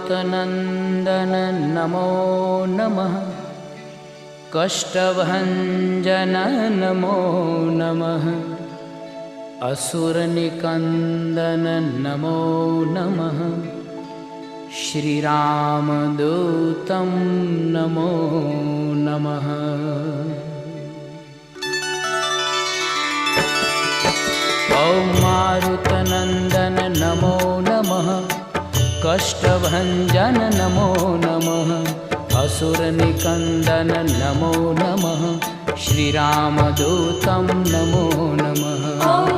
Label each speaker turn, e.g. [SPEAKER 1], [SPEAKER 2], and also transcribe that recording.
[SPEAKER 1] मारुतनन्दन नमो नमः। कष्टभञ्जन नमो नमः। असुरनिकन्दन नमो नमः। श्रीरामदूतं नमो नमः। ॐ मारुतनन्दन नमो नमः। कष्टभञ्जन नमो नमः। असुरनिकन्दन नमो नमः। श्रीरामदूतं नमो नमः।